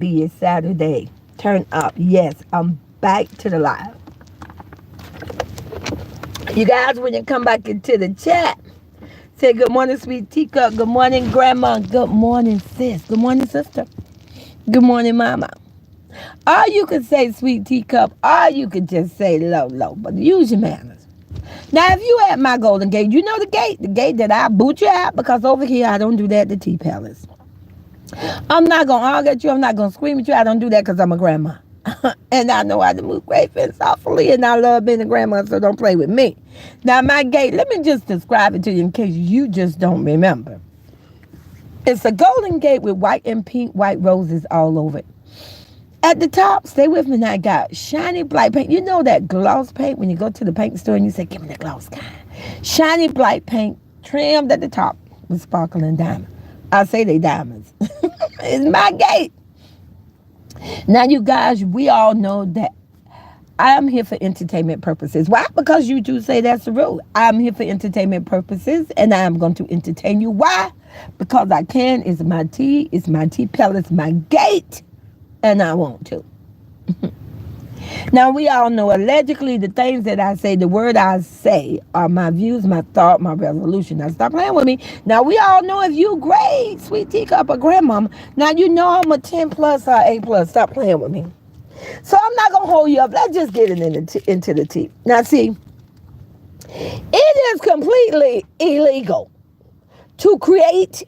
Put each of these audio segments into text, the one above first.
Be it Saturday. Turn up. Yes, I'm back to the live. You guys, when you come back into the chat, say good morning, sweet teacup. Good morning, grandma. Good morning, sis. Good morning, sister. Good morning, mama. Or you could say sweet teacup, or you could just say low, low. But use your manners. Now, if you at my Golden Gate, you know the gate that I boot you out, because over here I don't do that to Tea Palace. I'm not going to argue at you. I'm not going to scream at you. I don't do that because I'm a grandma. And I know how to move gracefully and softly, and I love being a grandma, so don't play with me. Now, my gate, let me just describe it to you in case you just don't remember. It's a golden gate with white and pink white roses all over it. At the top, stay with me now, I got shiny bright paint. You know that gloss paint when you go to the paint store and you say, give me the gloss kind. Shiny bright paint trimmed at the top with sparkling diamonds. I say they diamonds. It's my gate. Now, you guys, we all know that I am here for entertainment purposes. Why? Because you do say that's the rule. I'm here for entertainment purposes, and I am going to entertain you. Why? Because I can. It's my tea. It's my tea palace, my gate, and I want to. Now, we all know allegedly the things that I say, the word I say, are my views, my thought, my resolution. Now, stop playing with me. Now, we all know if you grade sweet teacup or grandmama, now you know I'm a 10 plus or A plus. Stop playing with me. So I'm not going to hold you up. Let's just get it into the tea. Now, see, it is completely illegal to create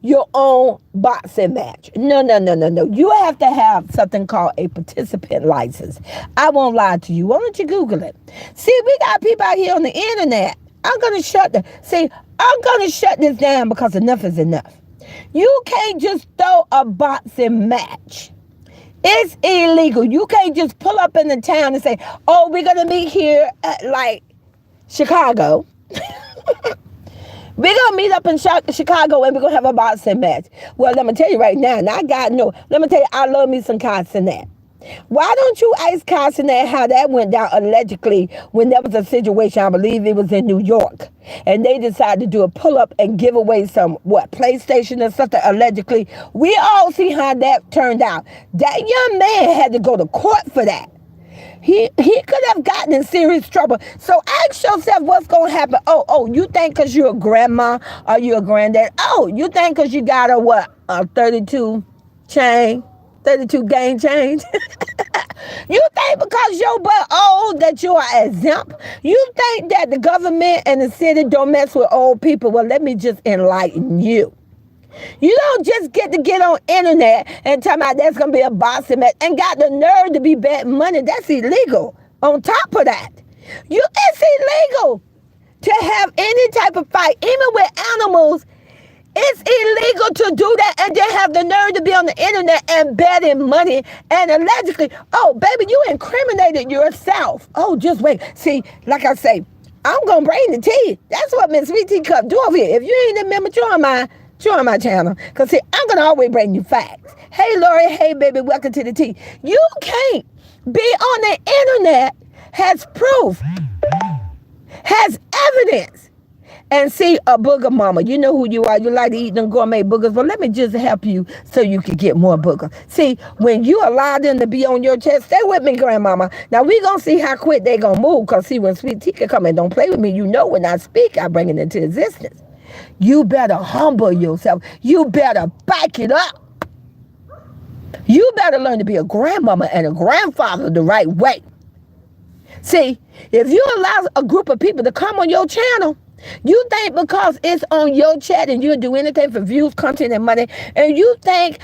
your own boxing match. No. You have to have something called a participant license. I won't lie to you. Why don't you Google it? See, we got people out here on the internet. I'm going to shut this down because enough is enough. You can't just throw a boxing match. It's illegal. You can't just pull up in the town and say, oh, we're going to meet here at like Chicago. We're going to meet up in Chicago and we're going to have a boxing match. Well, let me tell you right now, and let me tell you, I love me some Castanet. Why don't you ask Castanet how that went down allegedly when there was a situation, I believe it was in New York, and they decided to do a pull-up and give away some, PlayStation or something allegedly. We all see how that turned out. That young man had to go to court for that. He could have gotten in serious trouble. So ask yourself what's going to happen. Oh, you think because you're a grandma or you're a granddad? Oh, you think because you got a 32 gang change? You think because your butt old that you are exempt? You think that the government and the city don't mess with old people? Well, let me just enlighten you. You don't just get to get on internet and tell me there's going to be a boxing match and got the nerve to be betting money. That's illegal. On top of that, it's illegal to have any type of fight, even with animals. It's illegal to do that and then have the nerve to be on the internet and betting money and allegedly, oh, baby, you incriminated yourself. Oh, just wait. See, like I say, I'm going to bring the tea. That's what Miss Sweet Tea Cup do over here. If you ain't a member, join my channel. Because, see, I'm going to always bring you facts. Hey, Lori. Hey, baby. Welcome to the tea. You can't be on the internet, has proof, has evidence, and see a booger mama. You know who you are. You like to eat them gourmet boogers. Well, let me just help you so you can get more boogers. See, when you allow them to be on your chest, stay with me, grandmama. Now, we going to see how quick they going to move. Because, see, when Sweet Tea come and don't play with me, you know when I speak, I bring it into existence. You better humble yourself. You better back it up. You better learn to be a grandmama and a grandfather the right way. See, if you allow a group of people to come on your channel, you think because it's on your chat and you'll do anything for views, content, and money, and you think,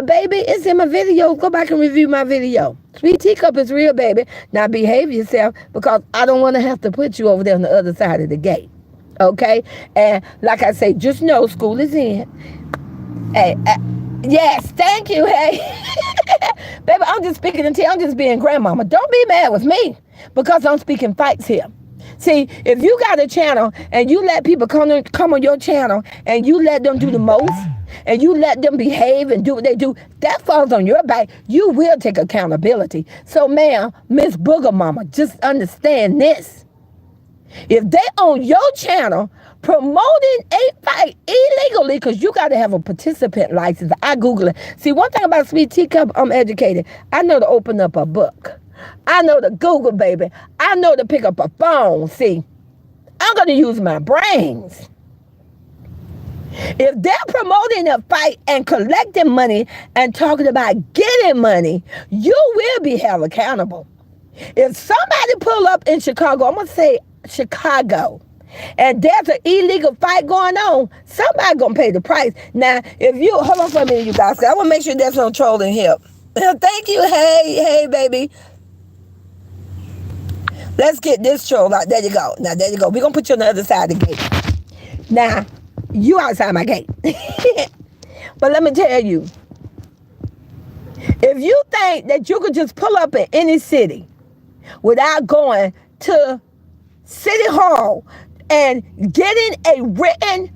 baby, it's in my video. Go back and review my video. Sweet Teacup is real, baby. Now behave yourself because I don't want to have to put you over there on the other side of the gate. Okay? And like I say, just know school is in. Hey, yes, thank you, hey. Baby, I'm just speaking until I'm just being grandmama. Don't be mad with me because I'm speaking fights here. See, if you got a channel and you let people come on your channel and you let them do the most and you let them behave and do what they do, that falls on your back. You will take accountability. So, ma'am, Miss Booger Mama, just understand this. If they on your channel promoting a fight illegally, because you got to have a participant license. I Google it. See, one thing about Sweet Teacup, I'm educated. I know to open up a book. I know to Google, baby. I know to pick up a phone. See, I'm going to use my brains. If they're promoting a fight and collecting money and talking about getting money, you will be held accountable. If somebody pull up in Chicago, I'm going to say Chicago, and there's an illegal fight going on, somebody going to pay the price. Now, if you, hold on for a minute, you guys, I want to make sure there's no trolling here. Thank you. Hey, baby. Let's get this troll out. There you go. Now, there you go. We're going to put you on the other side of the gate. Now, you outside my gate. But let me tell you, if you think that you could just pull up in any city without going to City Hall and getting a written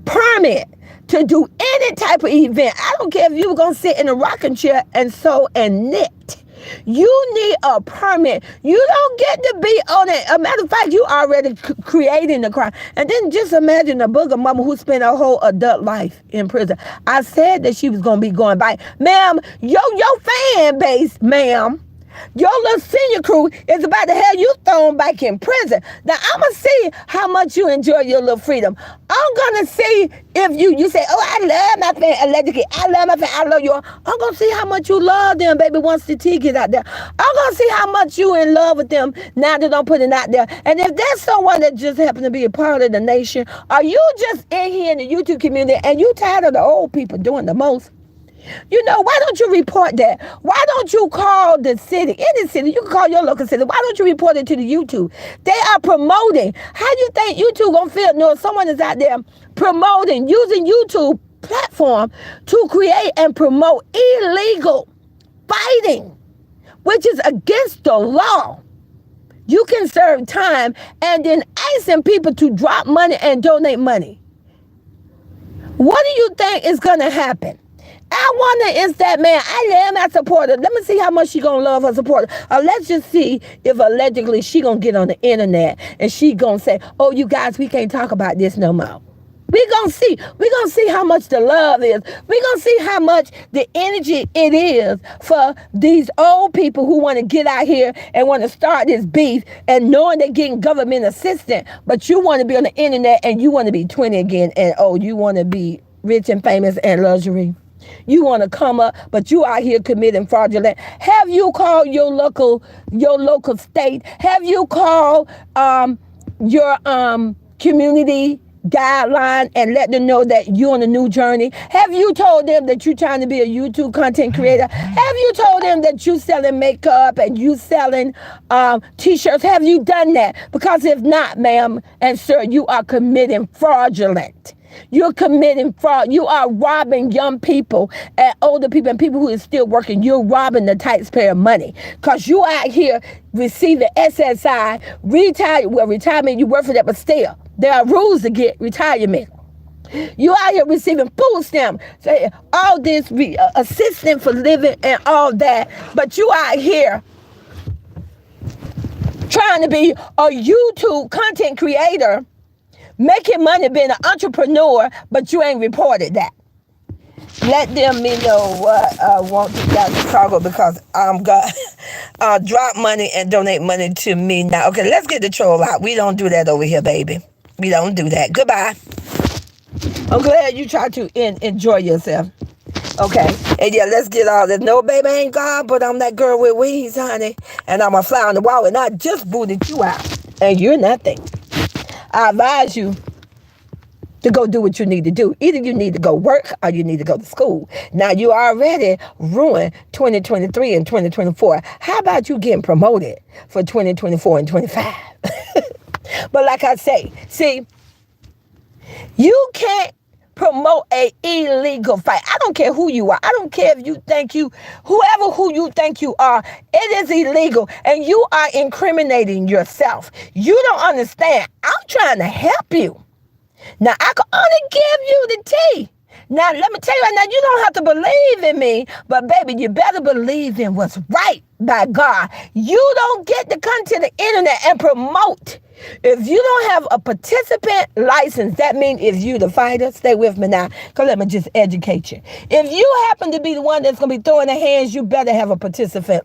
permit to do any type of event, I don't care if you were going to sit in a rocking chair and sew and knit. You need a permit. You don't get to be on it. A matter of fact, you already creating the crime. And then just imagine a booger mama who spent her whole adult life in prison. I said that she was going to be going back. Ma'am, your fan base, ma'am, your little senior crew is about to have you thrown back in prison. Now, I'm going to see how much you enjoy your little freedom. I'm going to see if you say, oh, I love my fan, allegedly. I love my fan, I love you. I'm going to see how much you love them, baby, once the tea get out there. I'm going to see how much you in love with them now that I'm putting it out there. And if there's someone that just happened to be a part of the nation, are you just in here in the YouTube community and you tired of the old people doing the most? You know, why don't you report that? Why don't you call the city, any city, you can call your local city, why don't you report it to the YouTube? They are promoting. How do you think YouTube gonna feel knowing someone is out there promoting, using YouTube platform to create and promote illegal fighting, which is against the law? You can serve time and then asking people to drop money and donate money. What do you think is gonna happen? I wonder, is that man, I love my supporter. Let me see how much she gonna love her supporter. Let's just see if allegedly she gonna get on the internet and she gonna say, oh, you guys, we can't talk about this no more. We're gonna see. We're gonna see how much the love is. We're gonna see how much the energy it is for these old people who want to get out here and want to start this beef and knowing they're getting government assistance, but you want to be on the internet and you want to be 20 again and oh, you want to be rich and famous and luxury. You want to come up, but you out here committing fraudulent. Have you called your local state? Have you called your community guideline and let them know that you're on a new journey? Have you told them that you're trying to be a YouTube content creator? Have you told them that you selling makeup and you selling t-shirts? Have you done that? Because if not, ma'am and sir, you are committing fraudulent. You're committing fraud. You are robbing young people and older people and people who are still working. You're robbing the taxpayer money because you out here receiving SSI, retirement, you work for that, but still, there are rules to get retirement. You out here receiving food stamp, all this assistance for living and all that, but you out here trying to be a YouTube content creator, making money being an entrepreneur, but you ain't reported that. Let them know what I want to get to Chicago because I'm going to drop money and donate money to me now. Okay, let's get the troll out. We don't do that over here, baby. We don't do that. Goodbye. I'm glad you tried to enjoy yourself. Okay. And yeah, let's get all this. No, baby, I ain't God, but I'm that girl with wings, honey. And I'm a fly on the wall, and I just booted you out. And you're nothing. I advise you to go do what you need to do. Either you need to go work or you need to go to school. Now, you already ruined 2023 and 2024. How about you getting promoted for 2024 and 25? But like I say, see, you can't promote a illegal fight. I don't care who you are. I don't care if you think whoever who you think you are, it is illegal and you are incriminating yourself. You don't understand. I'm trying to help you. Now, I can only give you the tea. Now, let me tell you right now, you don't have to believe in me, but baby, you better believe in what's right by God. You don't get to come to the internet and promote If you don't have a participant license, that means if you the fighter, stay with me now, because let me just educate you. If you happen to be the one that's going to be throwing the hands, you better have a participant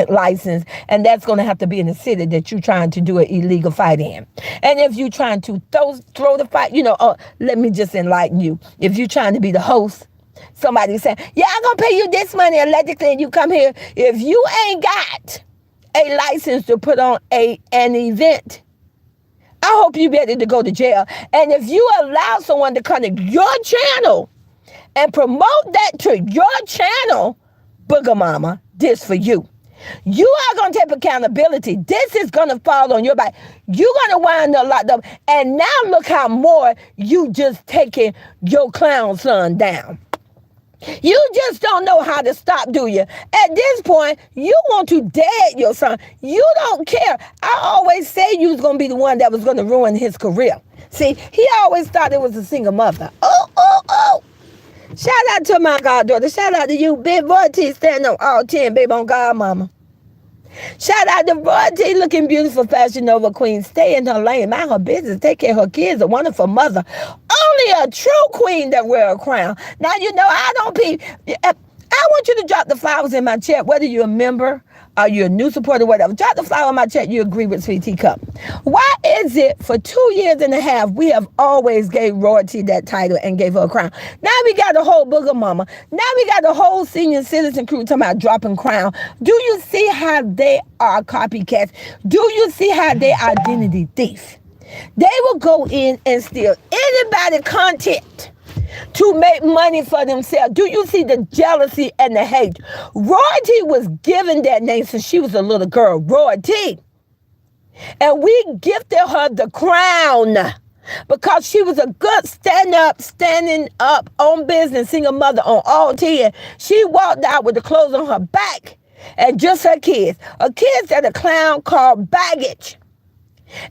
license, and that's going to have to be in the city that you're trying to do an illegal fight in. And if you're trying to throw the fight, let me just enlighten you. If you're trying to be the host, somebody saying, yeah, I'm going to pay you this money allegedly, and you come here. If you ain't got a license to put on an event, I hope you ready to go to jail. And if you allow someone to come to your channel and promote that to your channel, Booger Mama, this for you. You are going to take accountability. This is going to fall on your back. You're going to wind up locked up. And now look how more you just taking your clown son down. You just don't know how to stop, do you? At this point, you want to dead your son. You don't care. I always say you was going to be the one that was going to ruin his career. See, he always thought it was a single mother. Oh. Shout out to my goddaughter. Shout out to you, Big Boy T, standing on all 10, baby, on God, mama. Shout out to Roy T, looking beautiful, Fashion Nova queen. Stay in her lane, mind her business, take care of her kids, a wonderful mother. Only a true queen that wear a crown. Now, I don't I want you to drop the flowers in my chat, whether you're a member or you're a new supporter, whatever. Drop the flower in my chat, you agree with Sweet Teacup. Why is it for 2 years and a half, we have always gave Royalty that title and gave her a crown? Now we got the whole Booger Mama. Now we got the whole senior citizen crew talking about dropping crown. Do you see how they are copycats? Do you see how they identity thief? They will go in and steal anybody content to make money for themselves. Do you see the jealousy and the hate? Royalty was given that name since she was a little girl, Royalty. And we gifted her the crown because she was a good standing up on business, single mother on all 10. She walked out with the clothes on her back and just her kids. Her kids had a clown called baggage.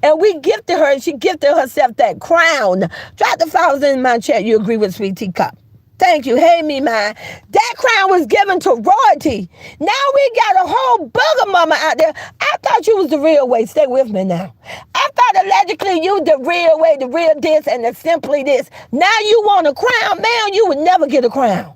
And we gifted her, and she gifted herself that crown. Drop the flowers in my chat. You agree with Sweet Teacup. Thank you. Hey, me, man. That crown was given to Royalty. Now we got a whole Booger Mama out there. I thought you was the real way. Stay with me now. I thought allegedly you the real way, the real this, and the simply this. Now you want a crown? Man, you would never get a crown.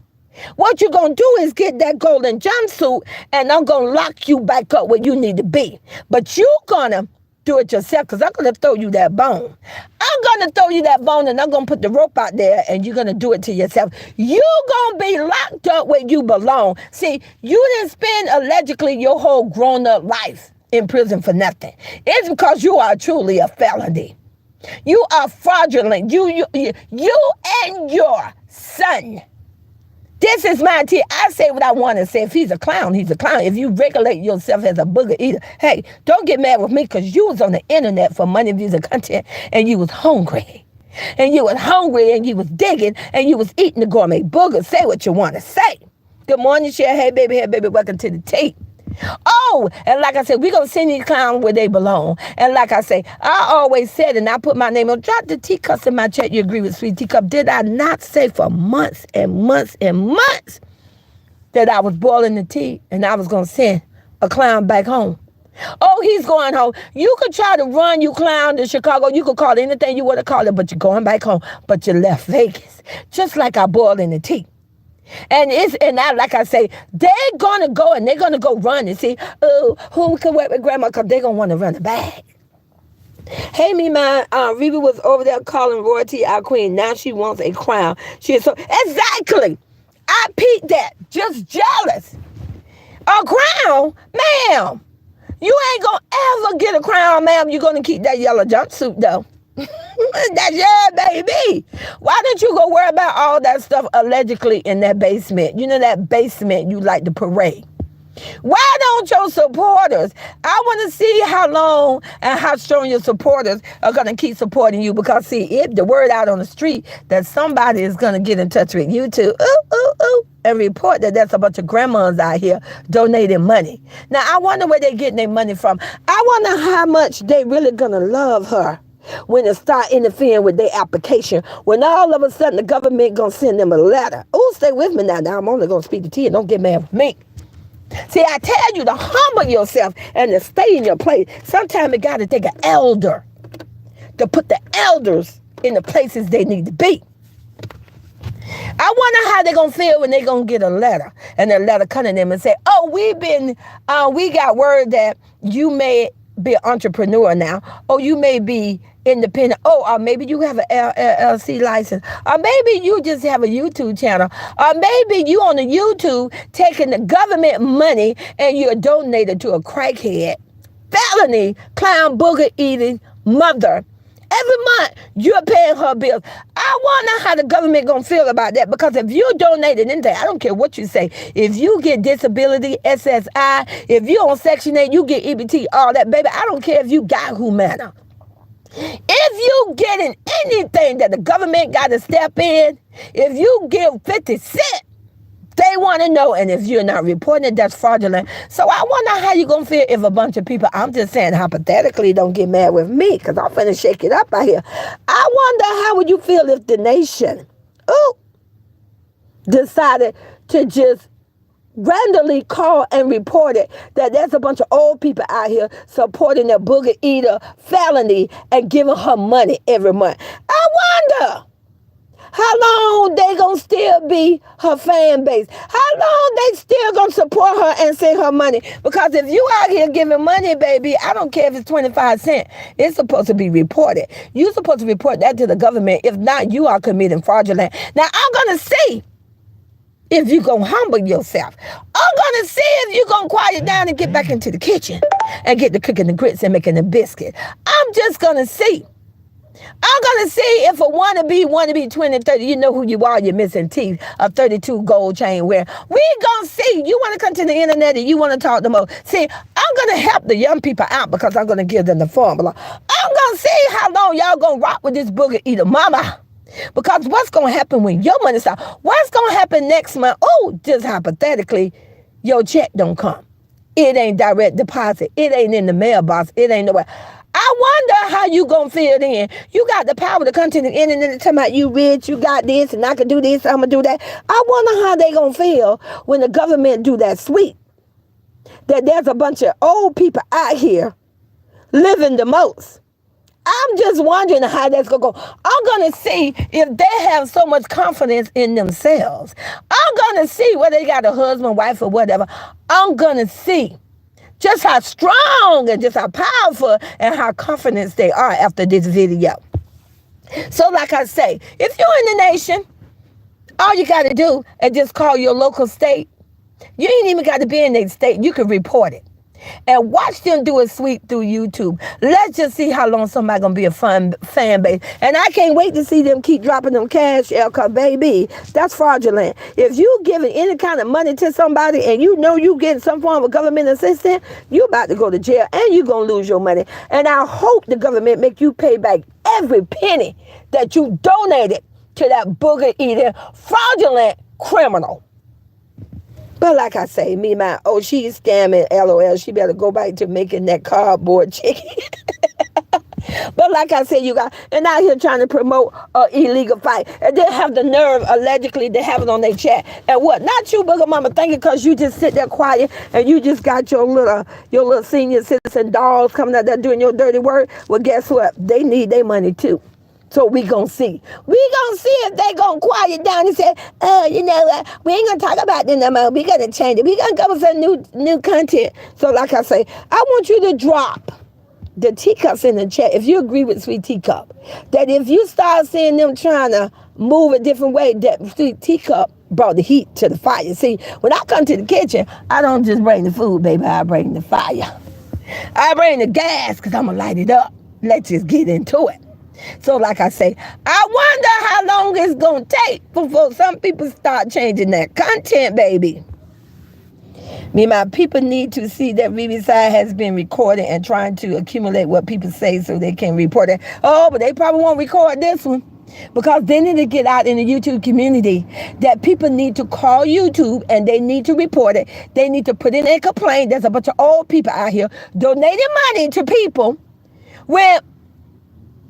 What you're going to do is get that golden jumpsuit, and I'm going to lock you back up where you need to be. But you going to do it yourself, because I'm going to throw you that bone. I'm going to throw you that bone, and I'm going to put the rope out there, and you're going to do it to yourself. You're going to be locked up where you belong. See, you didn't spend allegedly your whole grown-up life in prison for nothing. It's because you are truly a felony. You are fraudulent. You and your son. This is my tea. I say what I want to say. If he's a clown, he's a clown. If you regulate yourself as a booger eater, hey, don't get mad with me, because you was on the internet for money, views, and content, and you was hungry. And you was hungry, and you was digging, and you was eating the gourmet booger. Say what you want to say. Good morning, Cher. Hey, baby, welcome to the tea. Oh, and like I said, we're going to send these clowns where they belong. And like I say, I always said, and I put my name on, drop the teacups in my chat. You agree with Sweet Teacup. Did I not say for months and months and months that I was boiling the tea and I was going to send a clown back home? Oh, he's going home. You could try to run, you clown, to Chicago. You could call it anything you want to call it, but you're going back home. But you left Vegas, just like I boiled in the tea. And like I say, they're gonna go and they're gonna go run and see, who can work with grandma, because they're gonna want to run the bag. Hey, me, man. Reba was over there calling Royalty our queen. Now she wants a crown. She is so exactly. I peeped that. Just jealous. A crown, ma'am. You ain't gonna ever get a crown, ma'am. You're gonna keep that yellow jumpsuit though. That's your baby. Why don't you go worry about all that stuff allegedly in that basement? You know, that basement you like to parade. Why don't your supporters? I want to see how long and how strong your supporters are going to keep supporting you, because see, if the word out on the street that somebody is going to get in touch with you too, and report that there's a bunch of grandmas out here donating money. Now, I wonder where they're getting their money from. I wonder how much they really going to love her when it start interfering with their application, when all of a sudden the government gonna send them a letter. Oh, stay with me now. I'm only gonna speak to you. Don't get mad with me. See, I tell you to humble yourself and to stay in your place. Sometimes it got to take an elder to put the elders in the places they need to be. I wonder how they're going to feel when they're going to get a letter, and the letter come to them and say, oh, we got word that you may be an entrepreneur now. Oh, you may be independent. Oh, or maybe you have an LLC license. Or maybe you just have a YouTube channel. Or maybe you on the YouTube taking the government money and you're donated to a crackhead, felony, clown, booger eating mother. Every month, you're paying her bills. I wonder how the government going to feel about that, because if you donated anything, I don't care what you say. If you get disability, SSI, if you on Section 8, you get EBT, all that, baby. I don't care if you got Humana. If you getting anything that the government got to step in, if you give 50 cents, they want to know. And if you're not reporting it, that's fraudulent. So I wonder how you're going to feel if a bunch of people, I'm just saying hypothetically, don't get mad with me, because I'm finna shake it up out here. I wonder how would you feel if the nation decided to just randomly call and report it that there's a bunch of old people out here supporting that booger eater felony and giving her money every month. I wonder how long they gonna still be her fan base? How long they still gonna support her and send her money? Because if you out here giving money, baby, I don't care if it's 25 cents. It's supposed to be reported. You're supposed to report that to the government. If not, you are committing fraudulent. Now, I'm gonna see if you're gonna humble yourself. I'm gonna see if you're gonna quiet down and get back into the kitchen and get to cooking the grits and making the biscuit. I'm just gonna see. I'm going to see if a wannabe 20, 30, you know who you are, you're missing teeth, a 32 gold chain wearing. We going to see. You want to come to the internet and you want to talk the most. See, I'm going to help the young people out because I'm going to give them the formula. I'm going to see how long y'all going to rock with this booger eater mama. Because what's going to happen when your money stops? What's going to happen next month? Oh, just hypothetically, your check don't come. It ain't direct deposit. It ain't in the mailbox. It ain't nowhere. I wonder how you gonna feel then. You got the power to come to the internet and tell me you rich, you got this, and I can do this, I'm gonna do that. I wonder how they gonna feel when the government do that sweep. That there's a bunch of old people out here living the most. I'm just wondering how that's gonna go. I'm gonna see if they have so much confidence in themselves. I'm gonna see whether they got a husband, wife, or whatever. I'm gonna see just how strong and just how powerful and how confident they are after this video. So like I say, if you're in the nation, all you got to do is just call your local state. You ain't even got to be in their state. You can report it. And watch them do a sweep through YouTube. Let's just see how long somebody gonna be a fun fan base. And I can't wait to see them keep dropping them cash out, cause baby, that's fraudulent. If you giving any kind of money to somebody and you know you getting some form of government assistance, you about to go to jail and you gonna lose your money. And I hope the government make you pay back every penny that you donated to that booger eating fraudulent criminal. But like I say, she's scamming, LOL. She better go back to making that cardboard chicken. But like I said, you got, and out here trying to promote an illegal fight. And they have the nerve, allegedly, to have it on their chat. And what? Not you, booger mama, thinking because you just sit there quiet and you just got your little senior citizen dolls coming out there doing your dirty work. Well, guess what? They need their money too. So we gonna see. We gonna see if they gonna quiet down and say, oh, you know what? We ain't gonna talk about this no more. We gonna change it. We gonna come with some new content. So like I say, I want you to drop the teacups in the chat. If you agree with Sweet Teacup, that if you start seeing them trying to move a different way, that Sweet Teacup brought the heat to the fire. See, when I come to the kitchen, I don't just bring the food, baby. I bring the fire. I bring the gas because I'm gonna light it up. Let's just get into it. So like I say, I wonder how long it's going to take before some people start changing that content, baby. My people need to see that Riverside has been recorded and trying to accumulate what people say so they can report it. Oh, but they probably won't record this one because they need to get out in the YouTube community that people need to call YouTube and they need to report it. They need to put in a complaint. There's a bunch of old people out here donating money to people when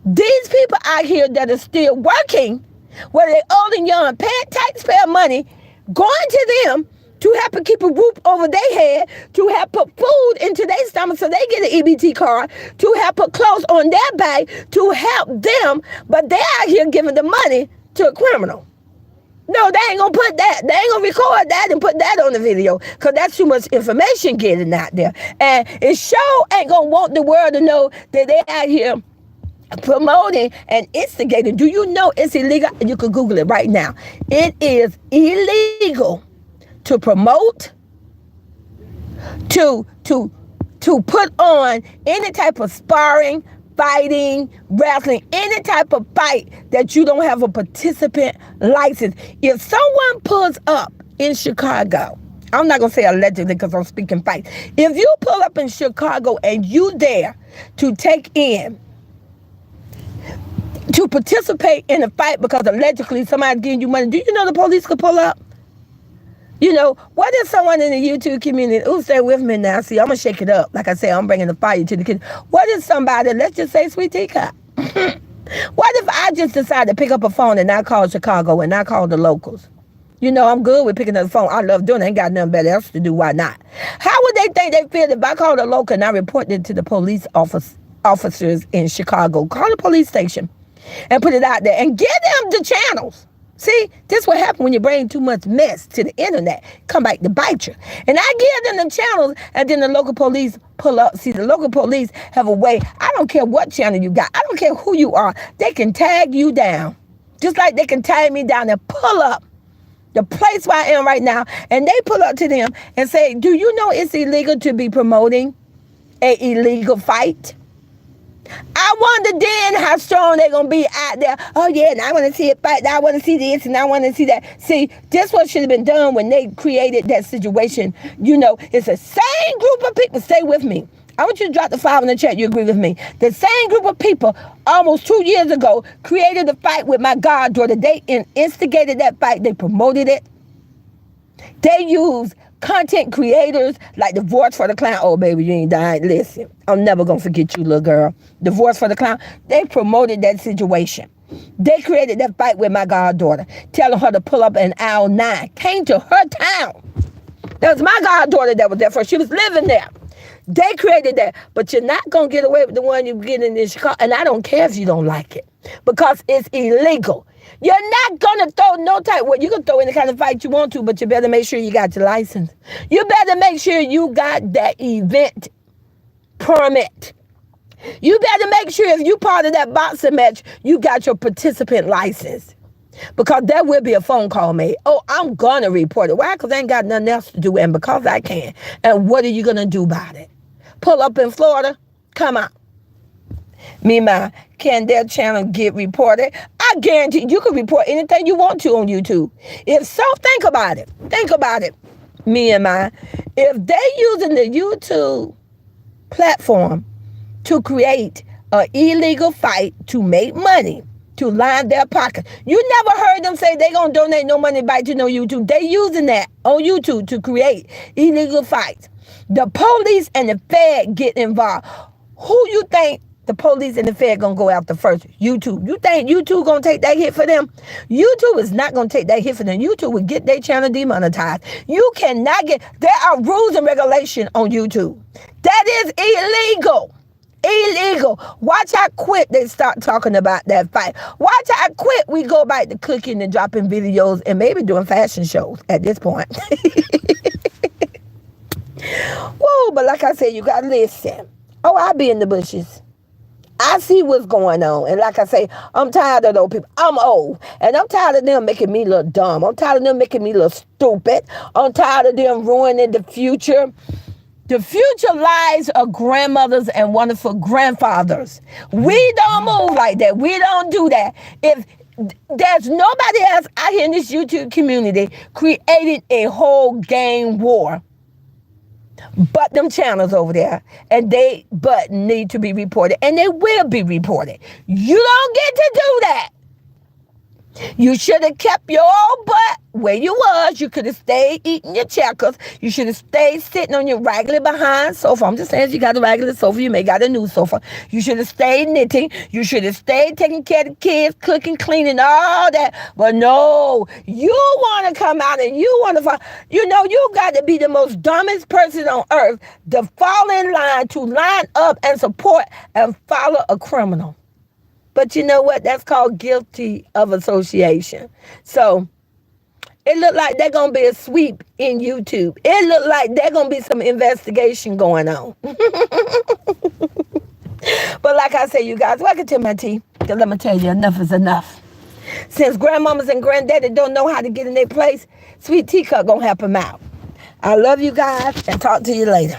these people out here that are still working, whether they're old and young, paying taxpayer money, going to them to help to keep a roof over their head, to help put food into their stomach so they get an EBT card, to help put clothes on their back, to help them, but they're out here giving the money to a criminal. No, they ain't gonna put that. They ain't gonna record that and put that on the video because that's too much information getting out there. And it sure ain't gonna want the world to know that they out here promoting and instigating. Do you know it's illegal? You can Google it right now. It is illegal to promote, to put on any type of sparring, fighting, wrestling, any type of fight that you don't have a participant license. If someone pulls up in Chicago, I'm not going to say allegedly because I'm speaking fight. If you pull up in Chicago and you dare to take in, to participate in a fight because allegedly somebody's giving you money, do you know the police could pull up? You know, what if someone in the YouTube community, stay with me now, see, I'm going to shake it up. Like I say, I'm bringing the fire to the kids. What if somebody, let's just say Sweet Teacup. What if I just decide to pick up a phone and not call Chicago and not call the locals? You know, I'm good with picking up the phone. I love doing it. I ain't got nothing better else to do. Why not? How would they think they feel if I call the local and I report it to the police officers in Chicago? Call the police station and put it out there and give them the channels. See, this what happen when you bring too much mess to the internet. Come back to bite you. And I give them the channels, and then the local police pull up. See, the local police have a way. I don't care what channel you got. I don't care who you are. They can tag you down. Just like they can tag me down and pull up the place where I am right now. And they pull up to them and say, do you know it's illegal to be promoting an illegal fight? I wonder then how strong they're going to be out there. Oh, yeah, and I want to see it fight. I want to see this, and I want to see that. See, this what should have been done when they created that situation. You know, it's the same group of people. Stay with me. I want you to drop the 5 in the chat. You agree with me. The same group of people almost 2 years ago created a fight with my goddaughter. They instigated that fight. They promoted it. They used content creators like Divorce for the Clown. Oh, baby, you ain't dying. Listen, I'm never going to forget you, little girl. Divorce for the Clown. They promoted that situation. They created that fight with my goddaughter, telling her to pull up in aisle 9. Came to her town. That was my goddaughter that was there first. She was living there. They created that. But you're not going to get away with the one you're getting in Chicago. And I don't care if you don't like it. Because it's illegal. You're not going to throw no type. Well, you can throw any kind of fight you want to, but you better make sure you got your license. You better make sure you got that event permit. You better make sure if you part of that boxing match, you got your participant license. Because there will be a phone call made. Oh, I'm going to report it. Why? Because I ain't got nothing else to do. And because I can. And what are you going to do about it? Pull up in Florida? Come on. Meanwhile, can their channel get reported? I guarantee you can report anything you want to on YouTube. If so, think about it. Think about it. Me and mine. If they using the YouTube platform to create an illegal fight to make money, to line their pocket. You never heard them say they gonna donate no money back to no YouTube. They using that on YouTube to create illegal fights. The police and the Fed get involved. Who you think the police and the Fed gonna go after first? YouTube. You think YouTube gonna take that hit for them? YouTube is not gonna take that hit for them. YouTube will get their channel demonetized. You cannot get, there are rules and regulations on YouTube. That is illegal. Illegal. Watch how quick they start talking about that fight. Watch how quick we go back to cooking and dropping videos and maybe doing fashion shows at this point. Whoa, but like I said, you gotta listen. Oh, I be in the bushes. I see what's going on. And like I say, I'm tired of those people. I'm old. And I'm tired of them making me look dumb. I'm tired of them making me look stupid. I'm tired of them ruining the future. The future lives of grandmothers and wonderful grandfathers. We don't move like that. We don't do that. If there's nobody else out here in this YouTube community creating a whole gang war but them channels over there, and they but need to be reported, and they will be reported. You don't get to do that. You should have kept your old butt where you was. You could have stayed eating your checkers. You should have stayed sitting on your raggedy behind sofa. I'm just saying, if you got a raggedy sofa, you may got a new sofa. You should have stayed knitting. You should have stayed taking care of the kids, cooking, cleaning, all that. But no, you want to come out and you want to find, you got to be the most dumbest person on earth to fall in line, to line up and support and follow a criminal. But you know what? That's called guilty of association. So it look like there's going to be a sweep in YouTube. It look like there's going to be some investigation going on. But like I say, you guys, welcome to my tea. Because let me tell you, enough is enough. Since grandmamas and granddaddy don't know how to get in their place, Sweet Teacup going to help them out. I love you guys and talk to you later.